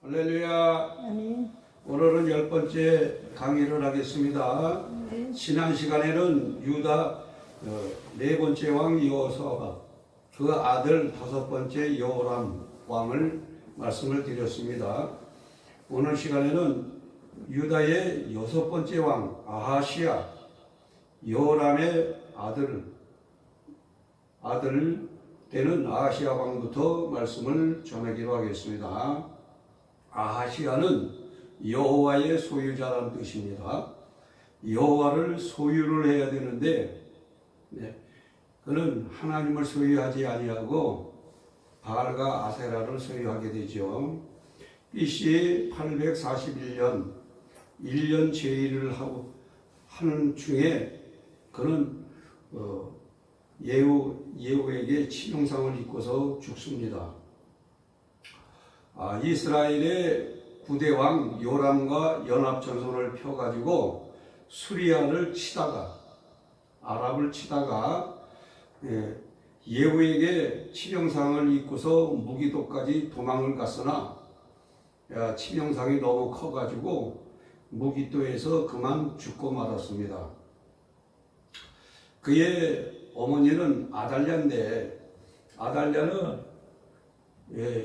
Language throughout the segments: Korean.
할렐루야. 아멘. 오늘은 10번째 강의를 하겠습니다. 네. 지난 시간에는 유다 네 번째 왕 여호사밧 그 아들 다섯 번째 여호람 왕을 말씀을 드렸습니다. 오늘 시간에는 유다의 여섯 번째 왕 아하시야 여호람의 아들 때는 아하시야 왕부터 말씀을 전하기로 하겠습니다. 아하시야는 여호와의 소유자라는 뜻입니다. 여호와를 소유를 해야 되는데 그는 하나님을 소유하지 아니하고 바알과 아세라를 소유하게 되죠. BC 841년 1년 제의를 하는 중에 그는 예후에게 치명상을 입고서 죽습니다. 이스라엘의 9대 왕 요람과 연합전선을 펴가지고 수리아를 치다가 아랍을 치다가 예후에게 치명상을 입고서 무기도까지 도망을 갔으나 치명상이 너무 커가지고 무기도에서 그만 죽고 말았습니다. 그의 어머니는 아달랴인데 아달랴는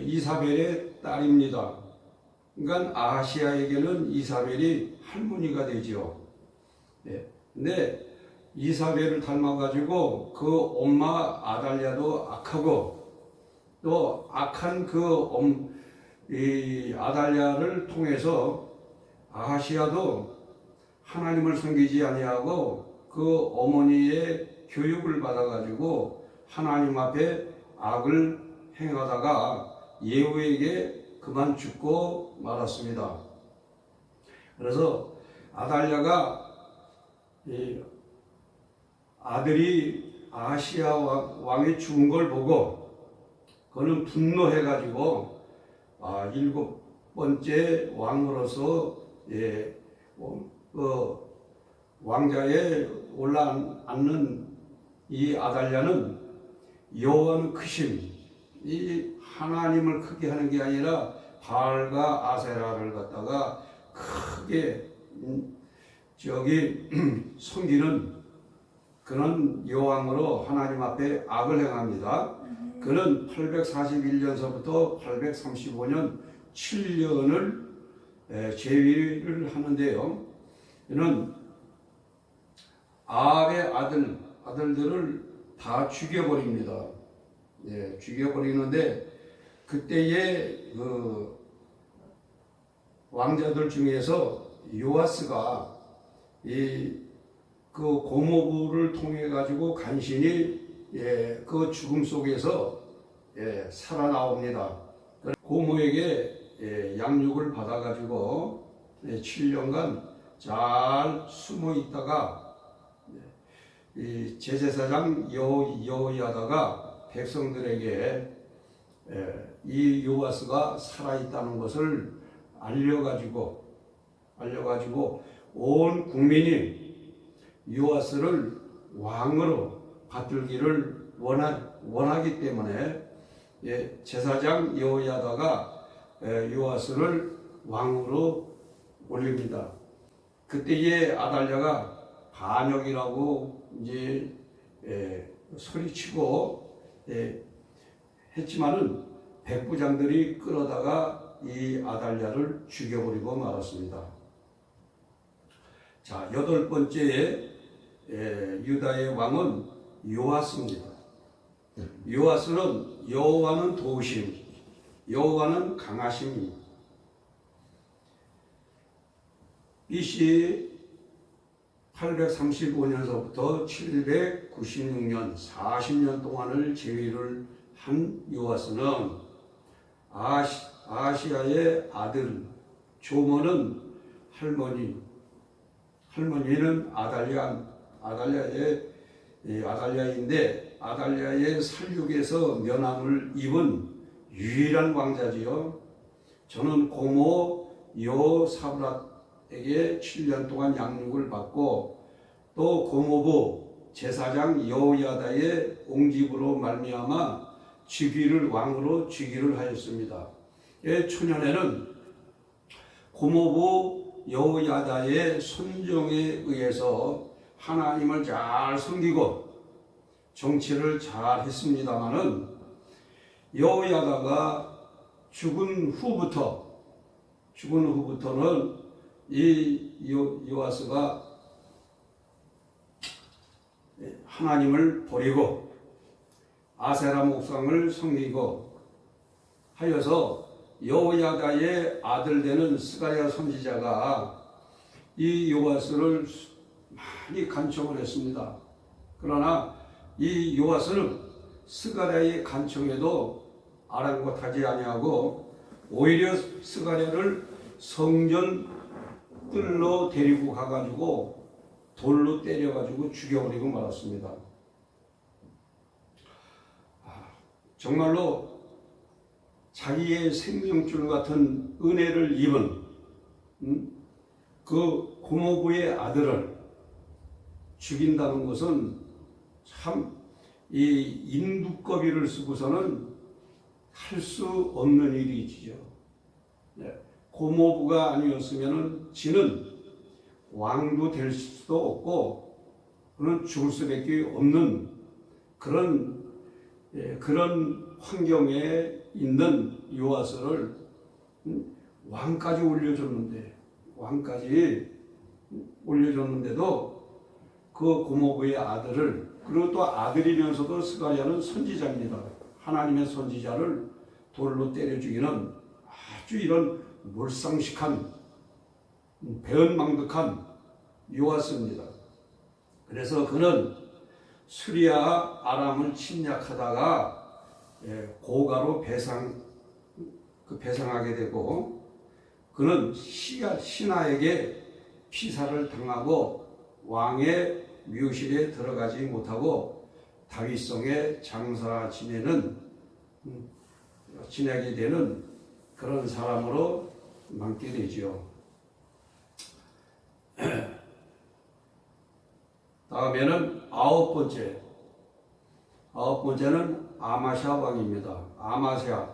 이사벨의 딸입니다. 그러니까 아하시야에게는 이사벨이 할머니가 되죠. 근데 이사벨을 닮아가지고 그 엄마 아달랴도 악하고 또 악한 이 아달랴를 통해서 아하시야도 하나님을 섬기지 아니하고 그 어머니의 교육을 받아가지고 하나님 앞에 악을 행하다가 예후에게 그만 죽고 말았습니다. 그래서 아달랴가 아들이 아하시야 왕이 죽은 걸 보고 그는 분노해가지고 7번째 왕으로서 왕자에 올라앉는 이 아달랴는 여호와는 크심, 이 하나님을 크게 하는 게 아니라 바알과 아세라를 갖다가 크게 섬기는 그런 여왕으로 하나님 앞에 악을 행합니다. 그는 841년서부터 835년 7년을 재위를 하는데요. 그는 아합의 아들들을 다 죽여버립니다. 죽여버리는데 그때의 그 왕자들 중에서 요아스가 그 고모부를 통해 가지고 간신히 그 죽음 속에서 살아나옵니다. 고모에게 양육을 받아 가지고 7년간 잘 숨어 있다가 이 제사장 여호야다가 백성들에게 이 요아스가 살아있다는 것을 알려가지고 온 국민이 요아스를 왕으로 받들기를 원하기 때문에 제사장 여호야다가 요아스를 왕으로 올립니다. 그때의 아달랴가 반역이라고 이제 소리치고 했지만은 백부장들이 끌어다가 이 아달랴를 죽여버리고 말았습니다. 자, 8번째 유다의 왕은 요아스입니다. 요아스는 여호와는 도우심, 여호와는 강하심입니다. BC 835년서부터 796년 40년 동안을 제위를 한 요아스는 아하시야의 아들 조모는 할머니는 아달랴인데 아달랴의 살육에서 면함을 입은 유일한 왕자지요. 저는 고모 여호사밧에게 7년 동안 양육을 받고 또 고모부 제사장 여호야다의 옹집으로 말미암아 왕으로 즉위를 하였습니다. 초년에는 고모부 여호야다의 순종에 의해서 하나님을 잘 섬기고 정치를 잘 했습니다마는 여호야다가 죽은 후부터는 이 요아스가 하나님을 버리고 아세라 목상을 섬기고 하여서 여호야다의 아들 되는 스가랴 선지자가 이 요아스를 많이 간청을 했습니다. 그러나 이 요아스는 스가랴의 간청에도 아랑곳하지 아니하고 오히려 스가랴를 성전 뜰로 데리고 가가지고 돌로 때려가지고 죽여버리고 말았습니다. 정말로 자기의 생명줄 같은 은혜를 입은 그 고모부의 아들을 죽인다는 것은 참 이 인두꺼비를 쓰고서는 할 수 없는 일이지요. 고모부가 아니었으면 지는 왕도 될 수도 없고 그는 죽을 수밖에 없는 그런 환경에 있는 요아스를 왕까지 올려줬는데도 그 고모부의 아들을, 그리고 또 아들이면서도 스가랴는 선지자입니다. 하나님의 선지자를 돌로 때려 죽이는 아주 이런 몰상식한 배은망덕한 요아스입니다. 그래서 그는 수리아 아람을 침략하다가 고가로 배상하게 되고, 그는 신하에게 피살을 당하고 왕의 묘실에 들어가지 못하고 다윗성에 장사 지내게 되는 그런 사람으로 남게 되지요. 다음에는 아홉 번째는 아마샤 왕입니다. 아마샤,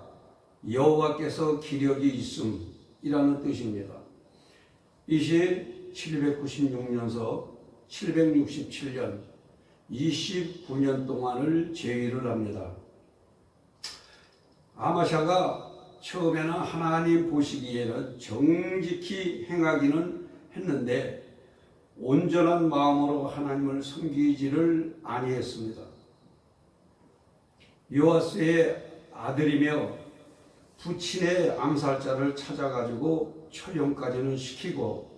여호와께서 기력이 있음이라는 뜻입니다. 이시 796년서 767년 29년 동안을 제위를 합니다. 아마샤가 처음에는 하나님 보시기에는 정직히 행하기는 했는데 온전한 마음으로 하나님을 섬기지를 아니했습니다. 요아스의 아들이며 부친의 암살자를 찾아가지고 처형까지는 시키고,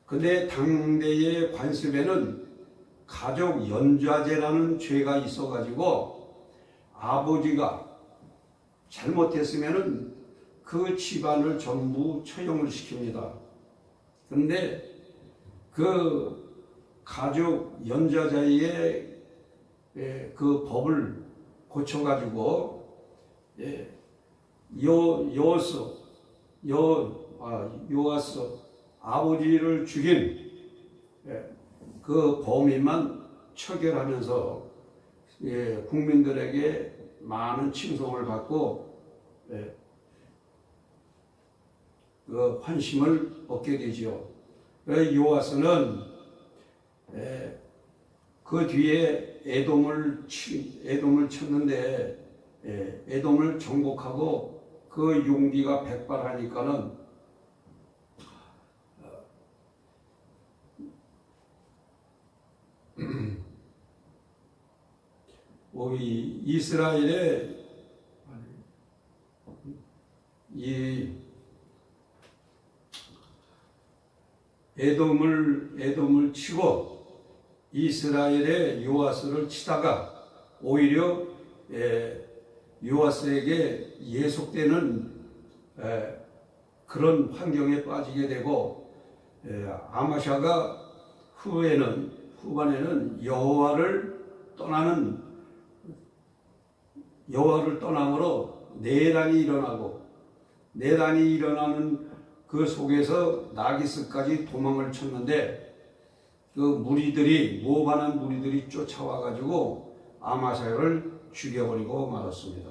근데 당대의 관습에는 가족 연좌제라는 죄가 있어가지고 아버지가 잘못했으면은 그 집안을 전부 처형을 시킵니다. 그런데 그 가족 연좌제의 그 법을 고쳐가지고 요아스 아버지를 죽인 그 범인만 처결하면서 국민들에게 많은 칭송을 받고 그 환심을 얻게 되지요. 요아스는 그 뒤에 에돔을 쳤는데 에돔을 정복하고 그 용기가 백발하니까는 이스라엘의 이 에돔을 치고 이스라엘의 요아스를 치다가 오히려 요아스에게 예속되는 그런 환경에 빠지게 되고, 아마샤가 후반에는 여호와를 떠남으로 내란이 일어나는 그 속에서 나기스까지 도망을 쳤는데, 그 모반한 무리들이 쫓아와가지고 아마샤를 죽여버리고 말았습니다.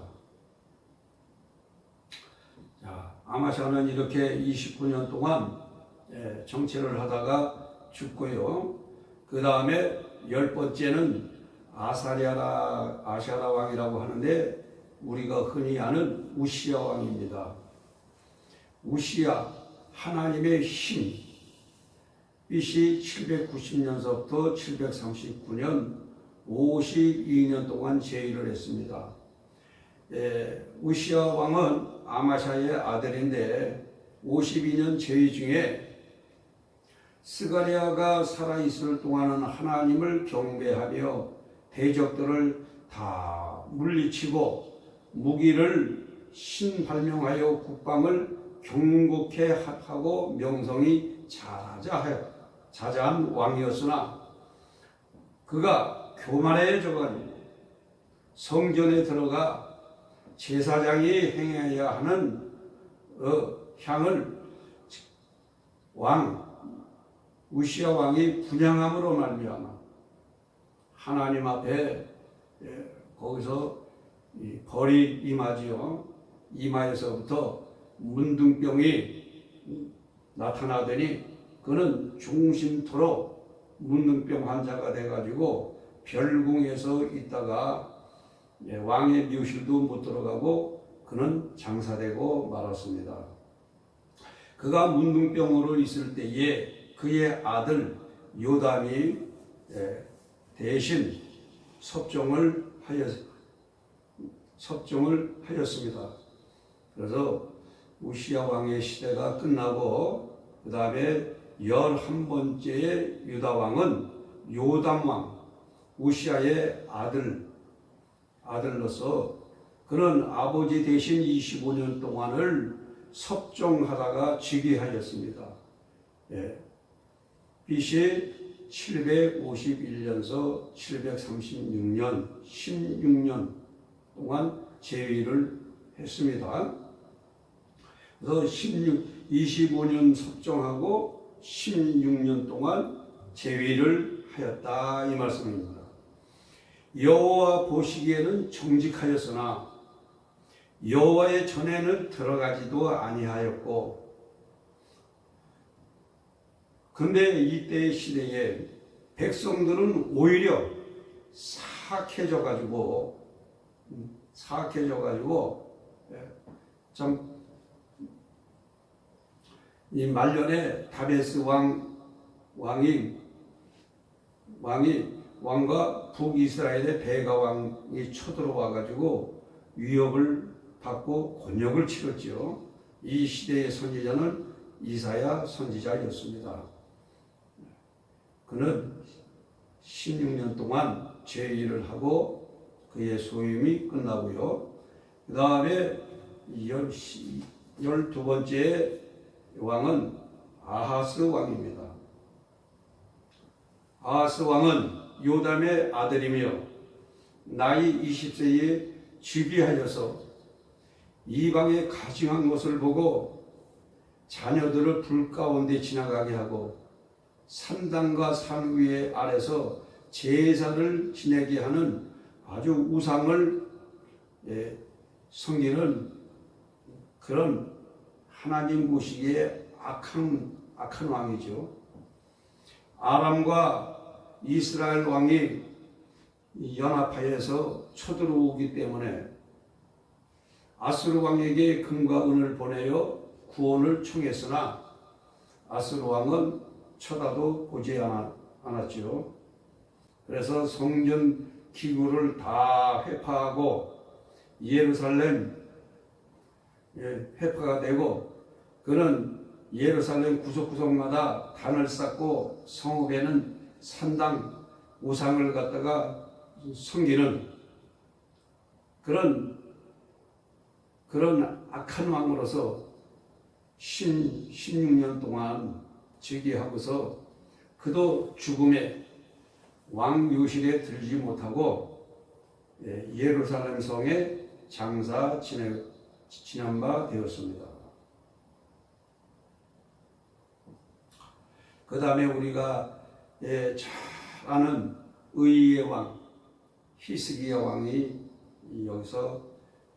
자, 아마샤는 이렇게 29년 동안 정치를 하다가 죽고요. 그 다음에 10번째는 아샤라 왕이라고 하는데 우리가 흔히 아는 우시야 왕입니다. 우시야, 하나님의 힘. BC 790년서부터 739년 52년 동안 제위를 했습니다. 우시야 왕은 아마샤의 아들인데 52년 제위 중에 스가랴가 살아있을 동안은 하나님을 경배하며 대적들을 다 물리치고 무기를 신발명하여 국방을 경고케 하고 명성이 자자한 왕이었으나 그가 교만해져가지고 성전에 들어가 제사장이 행해야 하는 향을 우시야 왕이 분향함으로 말미암아 하나님 앞에 거기서 벌이 임하지요. 이마에서부터 문둥병이 나타나더니 그는 중심토록 문둥병 환자가 돼가지고 별궁에서 있다가 왕의 묘실도 못 들어가고 그는 장사되고 말았습니다. 그가 문둥병으로 있을 때에 그의 아들 요담이 대신 섭정을 하였습니다. 그래서 우시야 왕의 시대가 끝나고 그 다음에 11번째의 유다 왕은 요담 왕, 우시야의 아들로서 그는 아버지 대신 25년 동안을 섭정하다가 즉위하였습니다. BC 751년서 736년 16년 동안 제위를 했습니다. 그래서 25년 섭정하고 16년 동안 제위를 하였다 이 말씀입니다. 여호와 보시기에는 정직하였으나 여호와의 전에는 들어가지도 아니하였고 근데 이때의 시대에 백성들은 오히려 사악해져 가지고 참 이 말년에 다베스 왕과 북이스라엘의 베가 왕이 쳐들어와 가지고 위협을 받고 곤욕을 치렀지요. 이 시대의 선지자는 이사야 선지자였습니다. 그는 16년 동안 제위를 하고 그의 소임이 끝나고요. 그 다음에 12번째 왕은 아하스 왕입니다. 아하스 왕은 요담의 아들이며 나이 20세에 즉위하여서 이방에 가증한 것을 보고 자녀들을 불 가운데 지나가게 하고 산당과 산 위에 아래서 제사를 지내게 하는 아주 우상을 섬기는 그런 하나님 보시기에 악한 왕이죠. 아람과 이스라엘 왕이 연합하여서 쳐들어오기 때문에 아수르 왕에게 금과 은을 보내어 구원을 청했으나 아수르 왕은 쳐다도 보지 않았죠. 그래서 성전 기구를 다 회파하고 예루살렘 회파가 되고 그는 예루살렘 구석구석마다 단을 쌓고 성읍에는 산당 우상을 갖다가 섬기는 그런 악한 왕으로서 16년 동안 즉위하고서 그도 죽음에 왕 묘실에 들지 못하고 예루살렘 성에 장사 지낸 바 되었습니다. 그 다음에 우리가 잘 아는 의의 왕 히스기야 왕이 여기서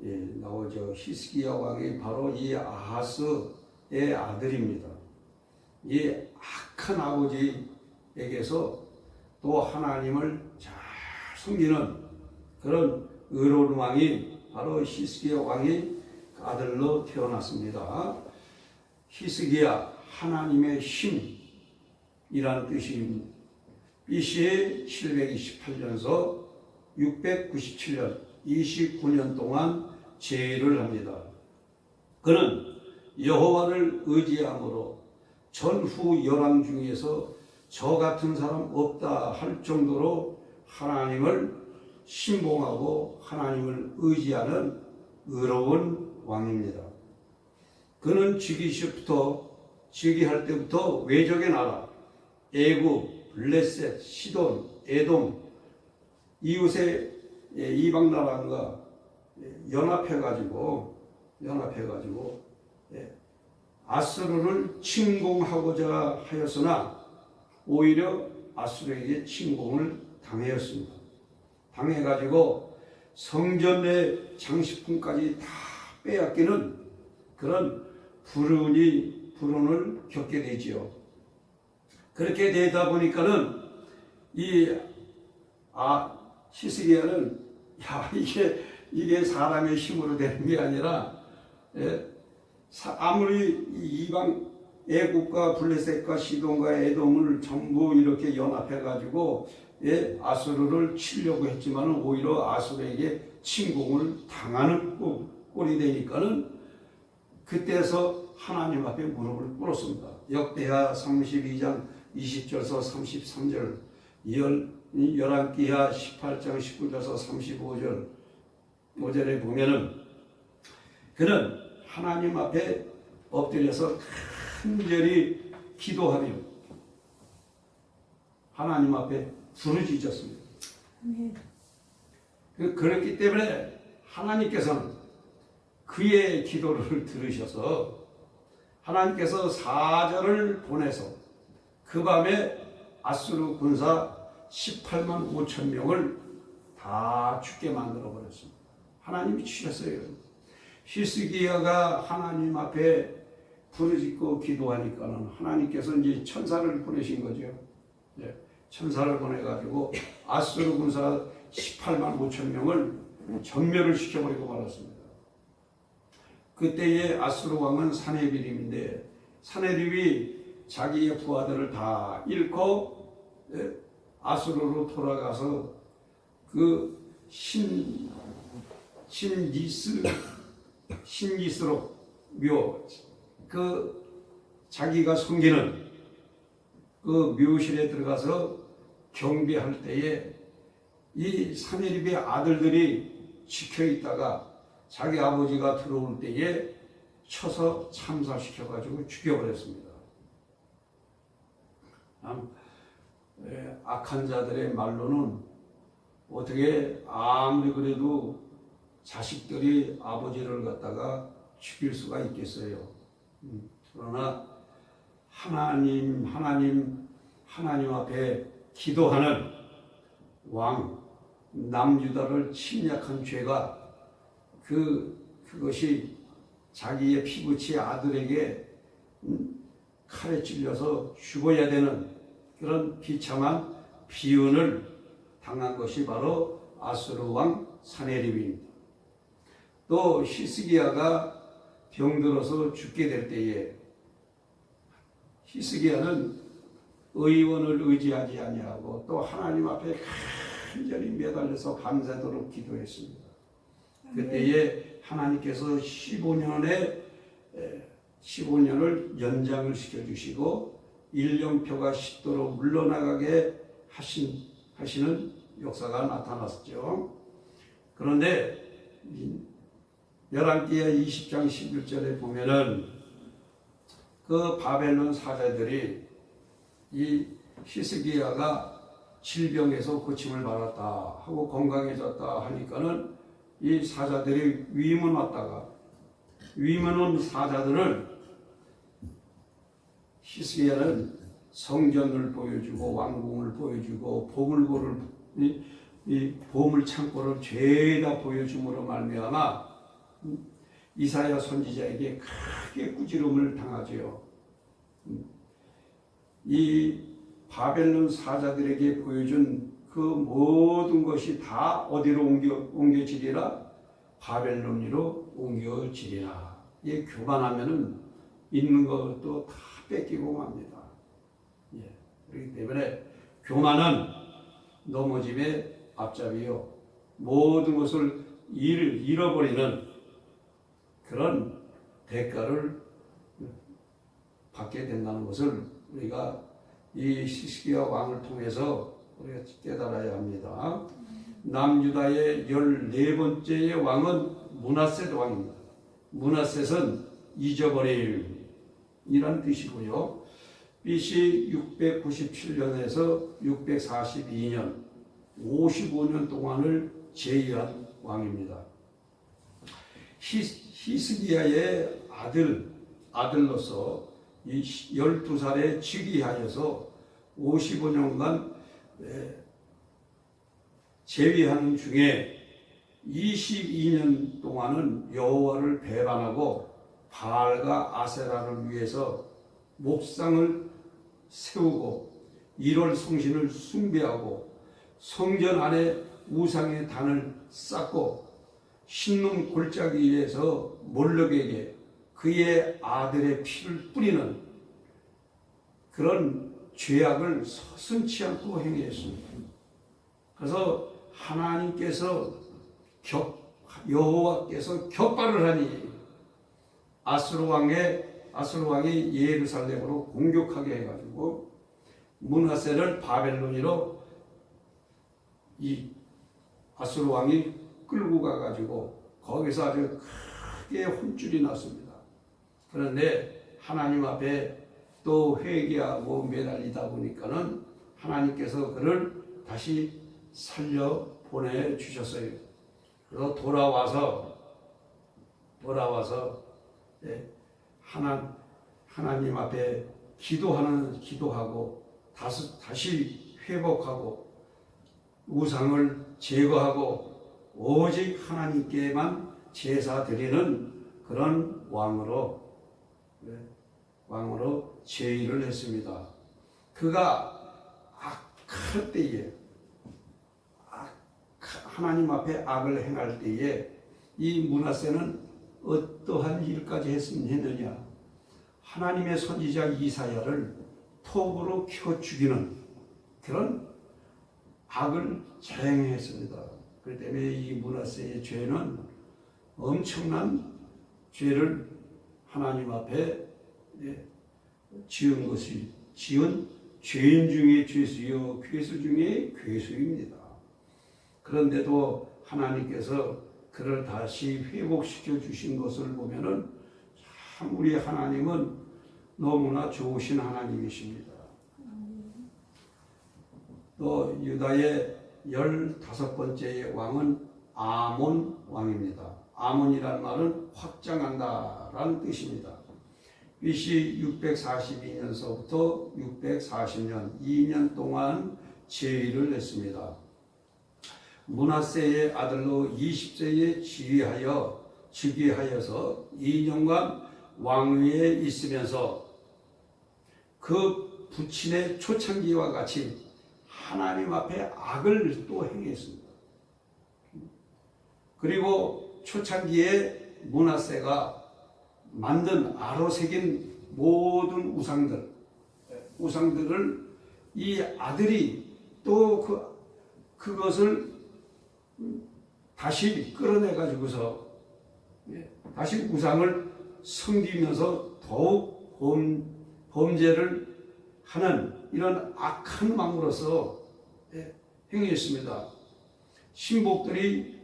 나오죠. 히스기야 왕이 바로 이 아하스의 아들입니다. 이 악한 아버지에게서 또 하나님을 잘 섬기는 그런 의로운 왕이 바로 히스기야 왕의 아들로 태어났습니다. 히스기야, 하나님의 힘이라는 뜻입니다. BC 728년서 697년 29년 동안 제의를 합니다. 그는 여호와를 의지함으로 전후 열왕 중에서 저 같은 사람 없다 할 정도로 하나님을 신봉하고 하나님을 의지하는 의로운 왕입니다. 그는 즉위할 때부터 외적의 나라 애굽, 블레셋, 시돈, 에돔 이웃의 이방 나라가 연합해가지고 아수르를 침공하고자 하였으나 오히려 아수르에게 침공을 당하였습니다. 당해가지고 성전의 장식품까지 다 빼앗기는 그런 불운을 겪게 되지요. 그렇게 되다 보니까는 히스기야는 이게 사람의 힘으로 되는 게 아니라 아무리 이방 애국과 블레셋과 시돈과 에돔을 전부 이렇게 연합해가지고 아수르를 치려고 했지만 오히려 아수르에게 침공을 당하는 꼴이 되니까는 그때서 하나님 앞에 무릎을 꿇었습니다. 역대하 32장 20절에서 33절, 열왕기하 18장 19절에서 35절 오절에 보면은 그는 하나님 앞에 엎드려서 간절히 기도하며 하나님 앞에 부르짖었습니다. 그렇기 때문에 하나님께서는 그의 기도를 들으셔서 하나님께서 사자를 보내서 그 밤에 아수르 군사 18만 5천 명을 다 죽게 만들어 버렸습니다. 하나님이 치셨어요. 히스기야가 하나님 앞에 부르짖고 기도하니까는 하나님께서 이제 천사를 보내신 거죠. 천사를 보내가지고 아수르 군사 18만 5천 명을 전멸을 시켜버리고 말았습니다. 그때의 아수르 왕은 사네립인데 사네립이 자기의 부하들을 다 잃고 아수르로 돌아가서 그 신니스로 묘 자기가 섬기는 그 묘실에 들어가서 경배할 때에 이 사네립의 아들들이 지켜 있다가 자기 아버지가 들어올 때에 쳐서 참살시켜가지고 죽여버렸습니다. 악한 자들의 말로는 어떻게 아무리 그래도 자식들이 아버지를 갖다가 죽일 수가 있겠어요. 그러나 하나님 앞에 기도하는 왕 남유다를 침략한 죄가 그것이 자기의 피부치 아들에게 칼에 찔려서 죽어야 되는 그런 비참한 비운을 당한 것이 바로 아수르 왕 사네립입니다. 또 히스기야가 병들어서 죽게 될 때에 히스기야는 의원을 의지하지 아니하고 또 하나님 앞에 간절히 매달려서 밤새도록 기도했습니다. 그때에 하나님께서 15년을 연장을 시켜주시고 일령표가 10도로 물러나가게 하시는 역사가 나타났죠. 그런데 열왕기하 20장 11절에 보면은 그 바벨론 사자들이 이 히스기야가 질병에서 고침을 받았다 하고 건강해졌다 하니까는 이 사자들이 위문 왔다가 위문 온 사자들을 히스기야는 성전을 보여주고 왕궁을 보여주고 보물고를 이 보물 창고를 죄다 보여줌으로 말미암아 이사야 선지자에게 크게 꾸지름을 당하지요. 이 바벨론 사자들에게 보여준 그 모든 것이 다 어디로 옮겨지리라? 바벨론으로 옮겨지리라. 이 교만하면은 있는 것도 다 뺏기고 맙니다. 예. 그렇기 때문에 교만은 넘어짐의 앞잡이요. 모든 것을 잃어버리는 그런 대가를 받게 된다는 것을 우리가 이 히스기야 왕을 통해서 우리가 깨달아야 합니다. 남유다의 14번째의 왕은 므낫셋 왕입니다. 므낫셋은 잊어버릴 이란 뜻이고요. BC 697년에서 642년 55년 동안을 제위한 왕입니다. 히스기야의 아들로서 12살에 즉위하여서 55년간 제위하는 중에 22년 동안은 여호와를 배반하고 바알과 아세라를 위해서 목상을 세우고 1월 성신을 숭배하고 성전 안에 우상의 단을 쌓고 신놈 골짜기에서 몰록에게 그의 아들의 피를 뿌리는 그런 죄악을 서슴지 않고 행했습니다. 그래서 하나님께서 여호와께서 격발을 하니 아수르 왕이 예루살렘으로 공격하게 해가지고 므낫셋을 바벨론으로 이 아수르 왕이 끌고 가가지고 거기서 아주 크게 혼쭐이 났습니다. 그런데 하나님 앞에 또 회개하고 매달리다 보니까는 하나님께서 그를 다시 살려 보내주셨어요. 그래서 돌아와서 하나님 앞에 기도하고 다시 회복하고 우상을 제거하고 오직 하나님께만 제사 드리는 그런 왕으로 제위를 했습니다. 그가 악할 때에 하나님 앞에 악을 행할 때에 이 므낫셋은 어떠한 일까지 했느냐? 하나님의 선지자 이사야를 톱으로 켜 죽이는 그런 악을 자행했습니다. 그렇기 때문에 이 므낫셋의 죄는 엄청난 죄를 하나님 앞에 지은 죄인 중에 죄수요 괴수 중에 괴수입니다. 그런데도 하나님께서 그를 다시 회복시켜 주신 것을 보면은 참 우리 하나님은 너무나 좋으신 하나님이십니다. 또 유다의 15번째 왕은 아몬 왕입니다. 아몬이라는 말은 확장한다라는 뜻입니다. BC 642년서부터 640년 2년 동안 제위를 했습니다. 므낫셋의 아들로 20세에 즉위하여서 2년간 왕위에 있으면서 그 부친의 초창기와 같이 하나님 앞에 악을 또 행했습니다. 그리고 초창기에 므낫셋가 만든 아로새긴 모든 우상들을 이 아들이 또 그것을 다시 끌어내 가지고서 다시 우상을 섬기면서 더욱 범죄를 하는 이런 악한 왕으로서 행했습니다. 신복들이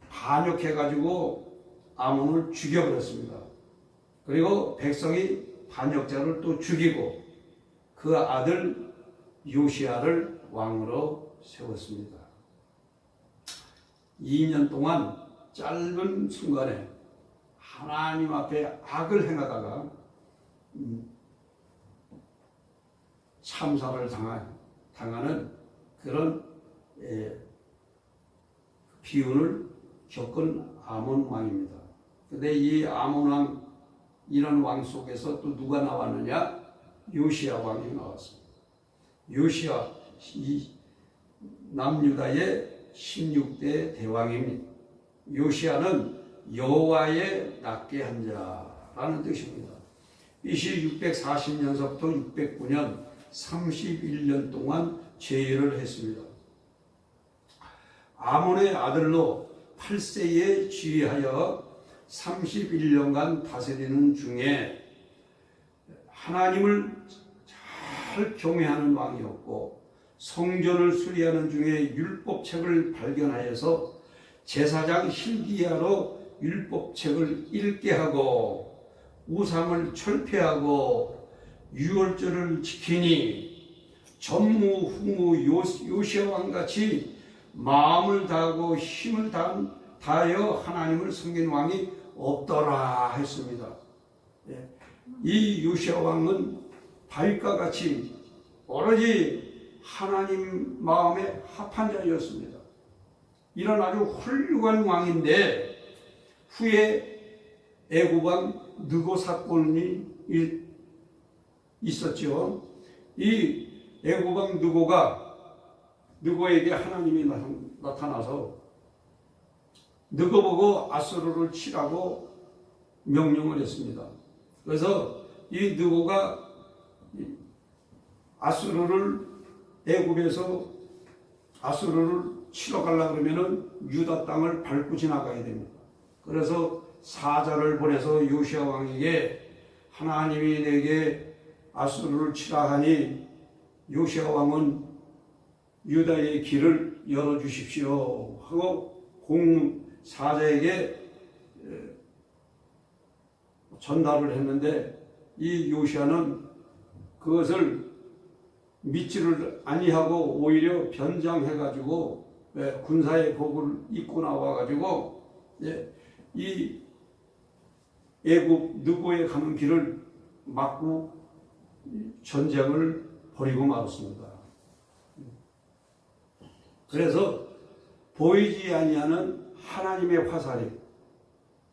반역해 가지고 아몬을 죽여버렸습니다. 그리고 백성이 반역자를 또 죽이고 그 아들 요시야를 왕으로 세웠습니다. 2년 동안 짧은 순간에 하나님 앞에 악을 행하다가 참사를 당하는 그런 비운을 겪은 아몬 왕입니다. 근데 이 아몬 왕, 이런 왕 속에서 또 누가 나왔느냐? 요시야 왕이 나왔습니다. 요시야, 이 남유다의 16대 대왕입니다. 요시야는 여호와의 낫게 한 자라는 뜻입니다. BC 640년서부터 609년 31년 동안 제위를 했습니다. 아몬의 아들로 8세에 지휘하여 31년간 다스리는 중에 하나님을 잘 경외하는 왕이었고, 성전을 수리하는 중에 율법책을 발견하여서 제사장 hil기야로 율법책을 읽게 하고 우상을 철폐하고 유월절을 지키니 전무후무 요시야 왕같이 마음을 다하고 힘을 다하여 하나님을 섬긴 왕이 없더라 했습니다. 이 요시야 왕은 다윗과 같이 오로지 하나님 마음에 합한 자였습니다. 이런 아주 훌륭한 왕인데 후에 애굽 왕 느고 사건이 있었죠. 이 애굽 왕 느고에게 하나님이 나타나서 느고 보고 아수르를 치라고 명령을 했습니다. 그래서 이 느고가 애굽에서 아수르를 치러 가려고 그러면은 유다 땅을 밟고 지나가야 됩니다. 그래서 사자를 보내서 요시야 왕에게 하나님이 내게 아수르를 치라 하니 요시야 왕은 유다의 길을 열어주십시오 하고 사자에게 전달을 했는데 이 요시야는 그것을 믿지를 아니하고 오히려 변장해가지고 군사의 복을 입고 나와가지고 이 애굽 느고에 가는 길을 막고 전쟁을 벌이고 말았습니다. 그래서 보이지 아니하는 하나님의 화살이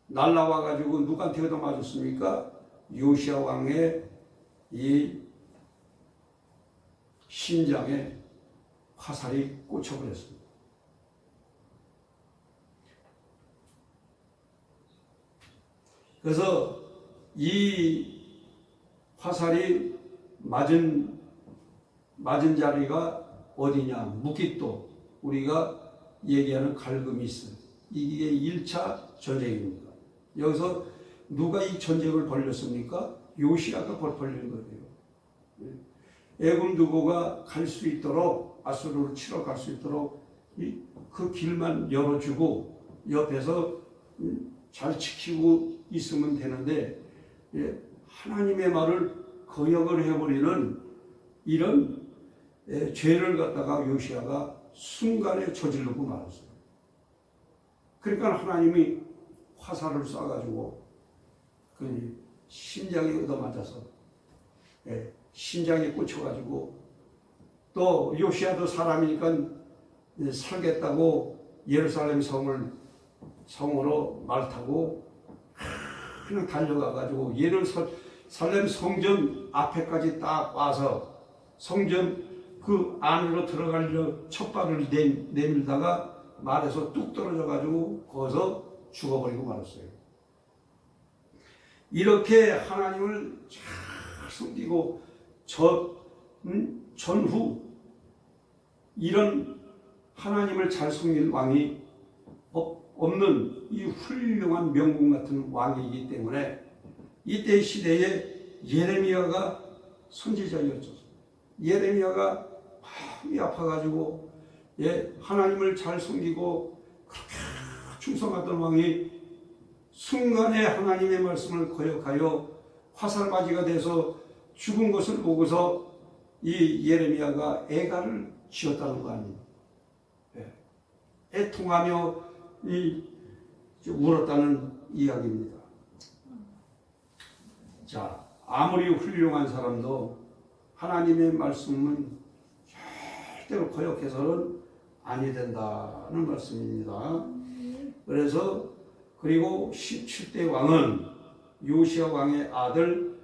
날라와가지고 누구한테 얻어맞았습니까? 요시야 왕의 이 심장에 화살이 꽂혀버렸습니다. 그래서 이 화살이 맞은 자리가 어디냐? 무깃도, 우리가 얘기하는 갈그미스, 이게 1차 전쟁입니다. 여기서 누가 이 전쟁을 벌였습니까? 요시야가 벌린 거예요. 애굽 느고가 갈 수 있도록, 아수르를 치러 갈 수 있도록 그 길만 열어주고 옆에서 잘 지키고 있으면 되는데 하나님의 말을 거역을 해버리는 이런 죄를 갖다가 요시야가 순간에 저지르고 말았어요. 그러니까 하나님이 화살을 쏴가지고 그 심장에 얻어맞아서 심장에 꽂혀가지고, 또 요시야도 사람이니까 살겠다고 예루살렘 성으로 말 타고 그냥 달려가가지고 예루살렘 성전 앞에까지 딱 와서 성전 그 안으로 들어가려 첫 발을 내밀다가 말에서 뚝 떨어져가지고 거기서 죽어버리고 말았어요. 이렇게 하나님을 잘 섬기고 전후 이런 하나님을 잘 섬긴 왕이 없는 이 훌륭한 명군 같은 왕이기 때문에 이때 시대에 예레미야가 선지자였죠. 예레미야가 마음이 아파가지고 하나님을 잘 섬기고 그렇게 충성하던 왕이 순간에 하나님의 말씀을 거역하여 화살맞이가 돼서 죽은 것을 보고서 이 예레미야가 애가를 지었다는 거 아니에요. 애통하며 울었다는 이야기입니다. 자, 아무리 훌륭한 사람도 하나님의 말씀은 절대로 거역해서는 아니 된다는 말씀입니다. 그래서 그리고 17대 왕은 요시야 왕의 아들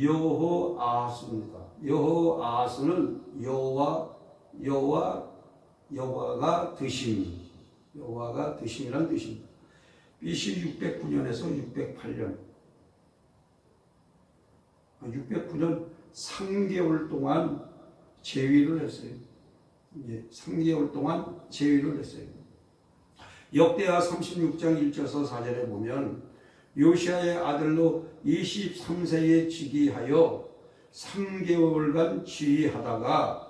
여호아하스입니다. 여호아하스는 여호와가 드심이란 뜻입니다. BC 609년에서 608년 609년 3개월 동안 재위를 했어요. 3개월 동안 재위를 했어요. 역대하 36장 1절에서 4절에 보면 요시야의 아들로 23세에 즉위하여 3개월간 지휘하다가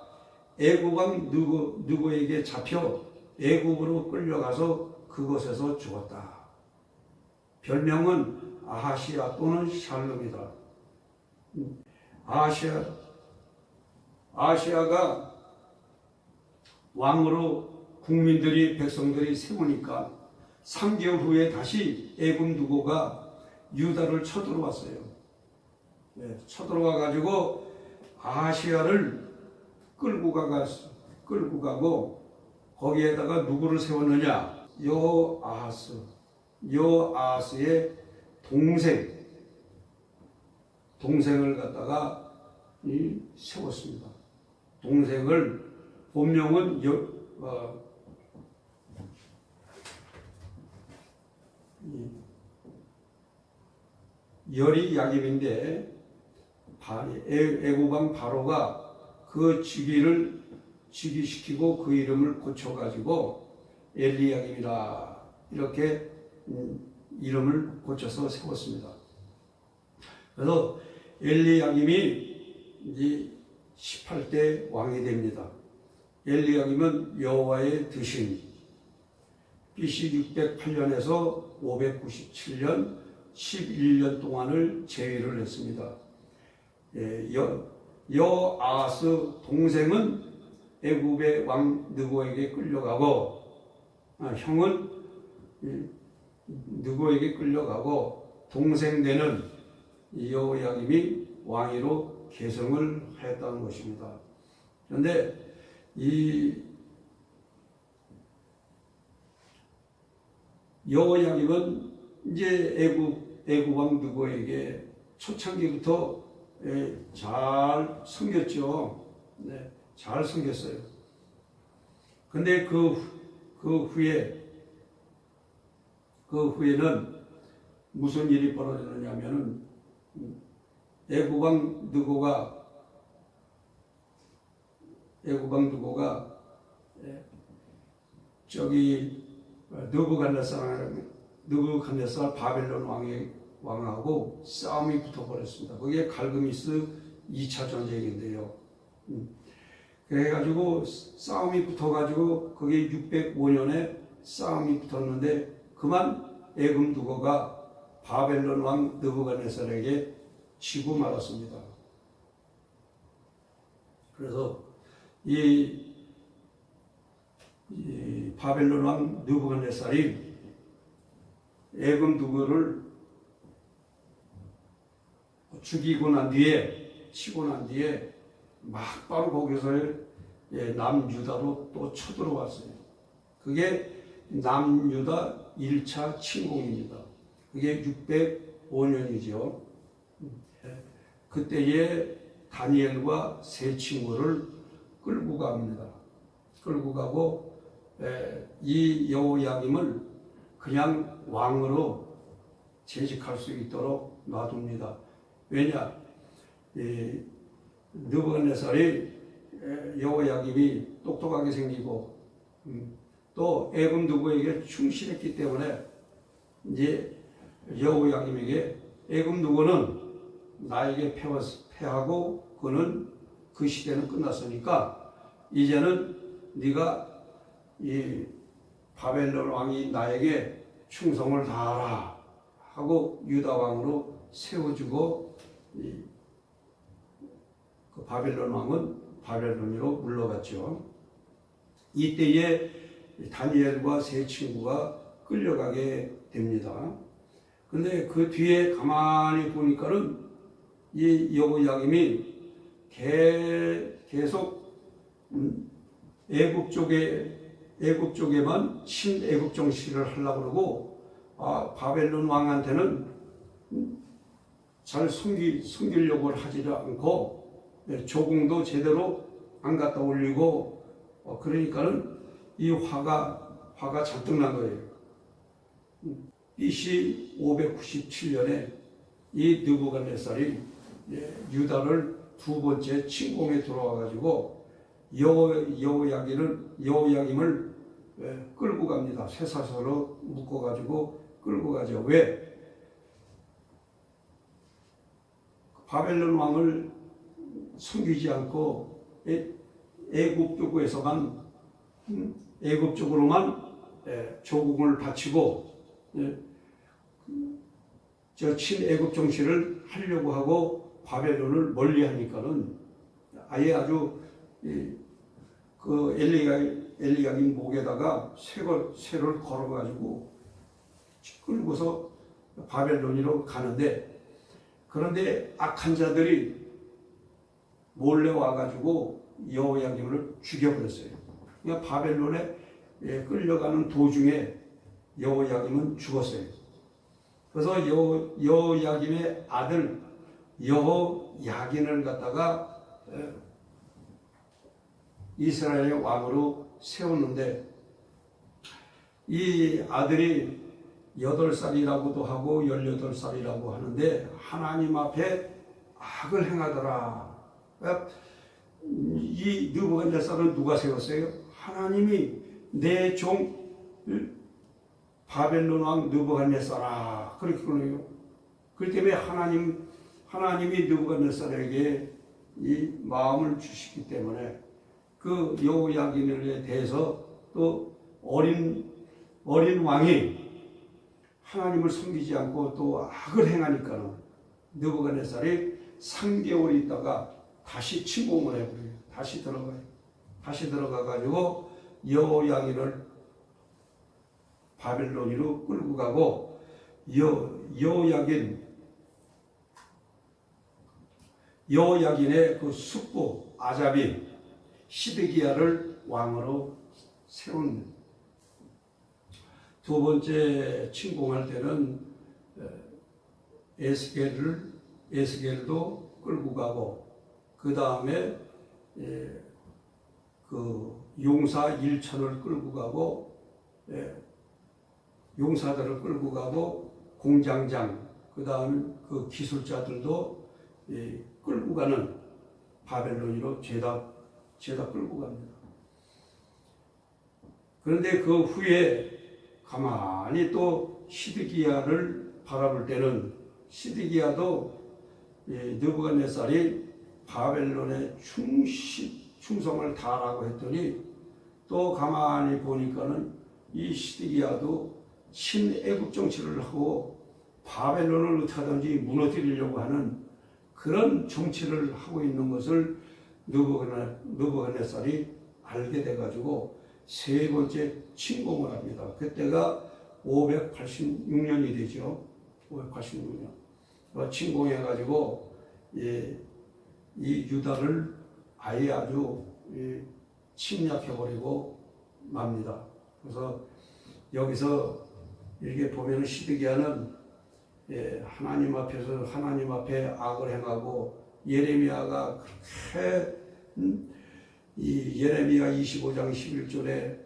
애국왕 느고에게 잡혀 애국으로 끌려가서 그곳에서 죽었다. 별명은 아하시아 또는 샬롬이다. 아하시아가 왕으로 백성들이 세우니까 3개월 후에 다시 애굽 느고가 유다를 쳐들어왔어요. 쳐들어와 가지고 아하시아를 끌고 가고 거기에다가 누구를 세웠느냐? 여호아하스의 동생을 갖다가 세웠습니다. 동생을 본명은 여리야김인데 애굽 왕 바로가 그 즉위시키고 그 이름을 고쳐가지고 엘리야김이라 이렇게 이름을 고쳐서 세웠습니다. 그래서 엘리야김이 이제 18대 왕이 됩니다. 엘리야김은 여호와의 드신 BC 608년에서 597년 11년 동안을 재위를 했습니다. 여호아하스 동생은 애굽의 왕 느고에게 끌려가고 형은 느고에게 끌려가고 동생 되는 여호야김이 왕위로 계승을 했다는 것입니다. 그런데 이 여호야김은 이제 애굽 왕 느고에게 초창기부터 잘 섬겼죠. 네, 잘 섬겼어요. 근데 그 후에는 무슨 일이 벌어졌느냐면은 애굽 왕 느고가 저기 느부갓네살 바벨론 왕하고 싸움이 붙어버렸습니다. 그게 갈그미스 2차 전쟁인데요. 그래가지고 싸움이 붙어가지고 그게 605년에 싸움이 붙었는데 그만 애굽 느고가 바벨론 왕 느부갓네살에게 지고 말았습니다. 그래서 이 바벨론 왕 느부갓네살이 애굽 느고를 치고 난 뒤에 막바로 거기서 남유다로 또 쳐들어왔어요. 그게 남유다 1차 침공입니다. 그게 605년이죠. 그때에 다니엘과 세 친구를 끌고 갑니다. 끌고 가고 이 여호야김을 그냥 왕으로 재직할 수 있도록 놔둡니다. 왜냐? 느부갓네살이 여호야김이 똑똑하게 생기고 또 애굽 느고에게 충실했기 때문에 이제 여호야김에게 애굽 느고는 나에게 패하고 그는 그 시대는 끝났으니까 이제는 네가 이 바벨론 왕이 나에게 충성을 다하라 하고 유다 왕으로 세워주고 그 바벨론 왕은 바벨론으로 물러갔죠. 이때에 다니엘과 세 친구가 끌려가게 됩니다. 근데 그 뒤에 가만히 보니까는 이 여호야김이 계속 애굽 쪽에만 친애굽 정치를 하려고 그러고 바벨론 왕한테는 잘 섬기려고 하지 않고 조공도 제대로 안 갖다 올리고 그러니까는 이 화가 잔뜩 난 거예요. BC 597년에 이 느부갓네살이 유다를 두 번째 침공에 들어와 가지고 여호야김을 끌고 갑니다. 쇠사슬로 묶어 가지고 끌고 가죠. 왜? 바벨론 왕을 섬기지 않고 애굽 쪽으로만 조공을 바치고 저 친애굽 정치를 하려고 하고 바벨론을 멀리하니까는 아예 아주 그 엘리야김 목에다가 쇠를 걸어가지고 끌고서 바벨론으로 가는데, 그런데 악한 자들이 몰래 와가지고 여호야김을 죽여버렸어요. 그러니까 바벨론에 끌려가는 도중에 여호야김은 죽었어요. 그래서 여호야김의 아들 여호야긴을 갖다가 이스라엘의 왕으로 세웠는데, 이 아들이 8살이라고도 하고 18살이라고 하는데 하나님 앞에 악을 행하더라. 이 느부갓네살은 누가 세웠어요? 하나님이 내 종 바벨론 왕 느부갓네살아, 그렇게 그러네요. 그렇기 때문에 하나님이 느부갓네살에게 이 마음을 주시기 때문에 그 여호야긴에 대해서 또 어린 왕이 하나님을 섬기지 않고 또 악을 행하니까는 느부갓네살이 3개월 있다가 다시 침공을 해버려요. 다시 들어가가지고 여호야긴을 바벨론으로 끌고 가고 여호야긴의 그 숙부 아잡이 시드기야를 왕으로 세운. 두 번째 침공할 때는 에스겔도 끌고 가고, 그 다음에 그 용사 1천을 끌고 가고, 용사들을 끌고 가고, 공장장, 그 다음 그 기술자들도 끌고 가는 바벨론으로 죄다 끌고 갑니다. 그런데 그 후에 가만히 또 시드기야를 바라볼 때는 시드기야도 느부갓네살이 바벨론에 충성을 다하라고 했더니 또 가만히 보니까는 이 시드기야도 친애국 정치를 하고 바벨론을 어떻게든지 무너뜨리려고 하는 그런 정치를 하고 있는 것을 느부갓네살이 알게 돼가지고 세 번째 침공을 합니다. 그때가 586년이 되죠. 586년. 침공해가지고 이 유다를 아예 아주 침략해버리고 맙니다. 그래서 여기서 이렇게 보면 시드기야는 하나님 앞에 악을 행하고, 예레미야가 그렇게 이 예레미야 25장 11절에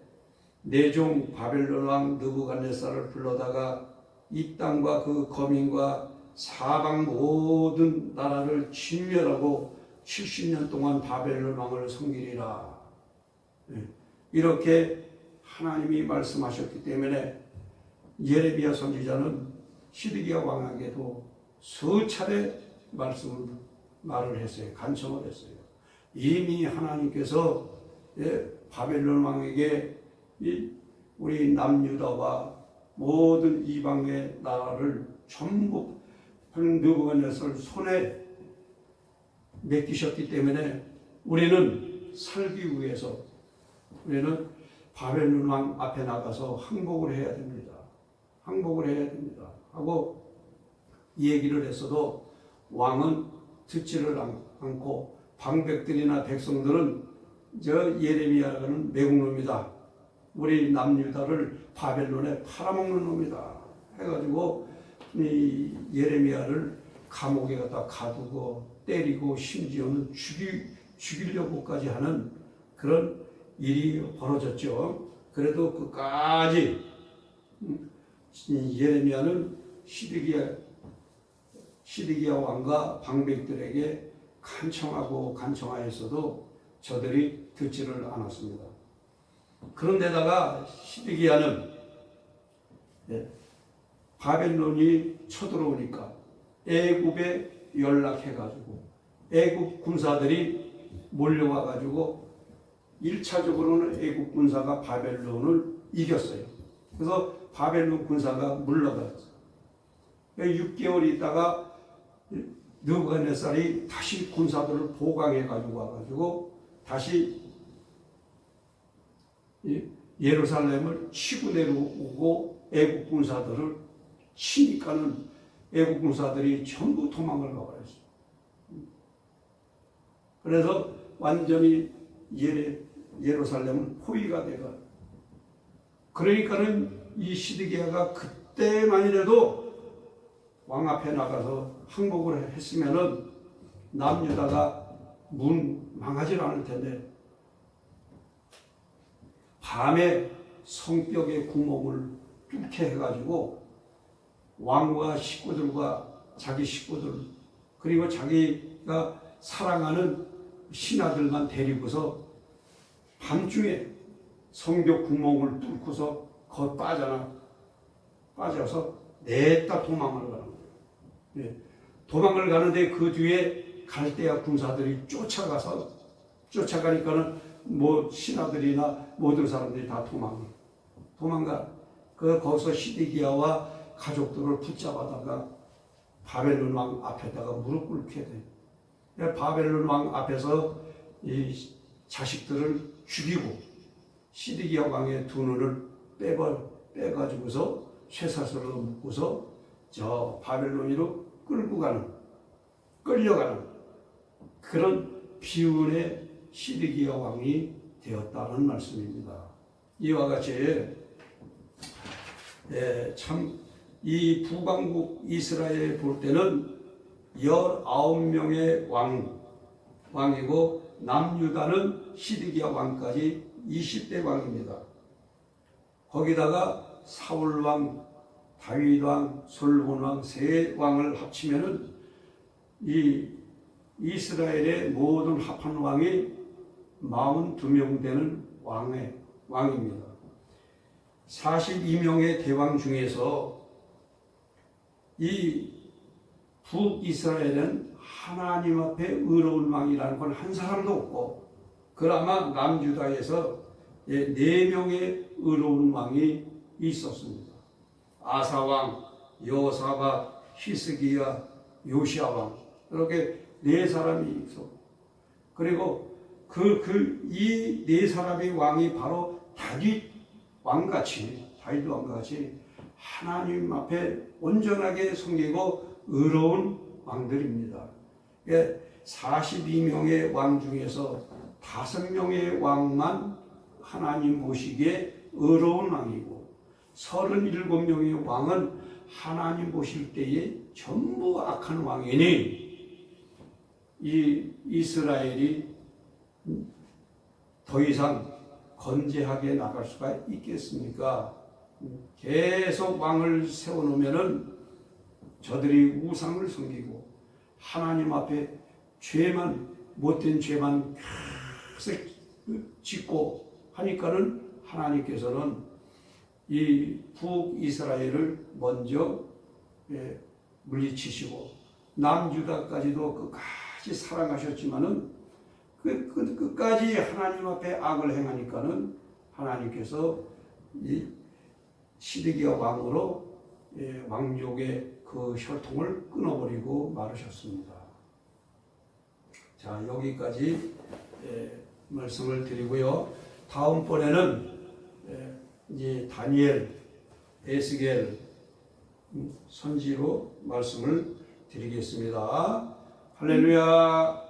내 종 바벨론 왕 느부갓네살을 불러다가 이 땅과 그 거민과 사방 모든 나라를 진멸하고 70년 동안 바벨론 왕을 섬기리라. 이렇게 하나님이 말씀하셨기 때문에 예레미야 선지자는 시드기야 왕에게도 수차례 말을 했어요. 간청을 했어요. 이미 하나님께서 바벨론 왕에게 우리 남유다와 모든 이방의 나라를 전부 느부갓네살 손에 맡기셨기 때문에 우리는 살기 위해서 우리는 바벨론 왕 앞에 나가서 항복을 해야 됩니다. 하고 이 얘기를 했어도 왕은 듣지를 않고 방백들이나 백성들은 저 예레미야는 매국놈이다, 우리 남유다를 바벨론에 팔아먹는 놈이다, 해가지고 이 예레미야를 감옥에 갖다 가두고 때리고 심지어는 죽이려고까지 하는 그런 일이 벌어졌죠. 그래도 끝까지 예레미야는 시드기야 왕과 방백들에게 간청하였어도 저들이 듣지를 않았습니다. 그런데다가 시드기야는 바벨론이 쳐들어오니까 애굽에 연락해가지고 애굽 군사들이 몰려와가지고 1차적으로는 애굽 군사가 바벨론을 이겼어요. 그래서 바벨론 군사가 물러갔어요. 6개월 있다가 느부갓네살이 다시 군사들을 보강해가지고 와가지고 다시 예루살렘을 치고 내려오고 애국 군사들을 치니까는 애국 군사들이 전부 도망을 가버렸어요. 그래서 완전히 예루살렘은 포위가 되가. 그러니까는 이 시드기야가 그때만이라도 왕 앞에 나가서 항복을 했으면은 남유다가 망하질 않을 텐데 밤에 성벽에 구멍을 뚫게 해가지고 왕과 식구들과 자기 식구들 그리고 자기가 사랑하는 신하들만 데리고서 밤중에 성벽 구멍을 뚫고서 거 빠져서 냈다 도망을 가는 거예요. 네. 도망을 가는데 그 뒤에 갈대아 군사들이 쫓아가니까는 뭐 신하들이나 모든 사람들이 다 도망가. 거기서 시드기야와 가족들을 붙잡아다가 바벨론 왕 앞에다가 무릎 꿇게 돼. 바벨론 왕 앞에서 이 자식들을 죽이고 시드기야 왕의 두 눈을 빼가지고서 쇠사슬로 묶고서 저 바벨론으로 끌려가는 그런 비운의 시드기야 왕이 되었다는 말씀입니다. 이와 같이 참 이 북왕국 이스라엘 볼 때는 19명의 왕이고 남유다는 시드기야 왕까지 20대 왕입니다. 거기다가 사울 왕, 다윗 왕, 솔로몬 왕 세 왕을 합치면은 이 이스라엘의 모든 합한 왕이 42명 되는 왕입니다. 42명의 대왕 중에서 이 북이스라엘은 하나님 앞에 의로운 왕이라는 건 한 사람도 없고 그나마 남유다에서 4명의 의로운 왕이 있었습니다. 아사왕, 여호사밧, 히스기야, 요시야왕 이렇게 4사람이 있었고 그리고 이 4사람의 왕이 바로 다윗 왕같이 하나님 앞에 온전하게 섬기고 의로운 왕들입니다. 42명의 왕 중에서 5명의 왕만 하나님 보시기에 의로운 왕이고 37명의 왕은 하나님 보실 때에 전부 악한 왕이니 이 이스라엘이 더 이상 건재하게 나갈 수가 있겠습니까? 계속 왕을 세워놓으면은 저들이 우상을 섬기고 하나님 앞에 못된 죄만 계속 짓고 하니까는 하나님께서는 이 북이스라엘을 먼저 물리치시고 남유다까지도 끝까지 사랑하셨지만은 끝까지 하나님 앞에 악을 행하니까는 하나님께서 이 시드기야 왕으로 왕족의 그 혈통을 끊어버리고 말으셨습니다. 자, 여기까지 말씀을 드리고요. 다음번에는 이제 다니엘, 에스겔 선지로 말씀을 드리겠습니다. 할렐루야.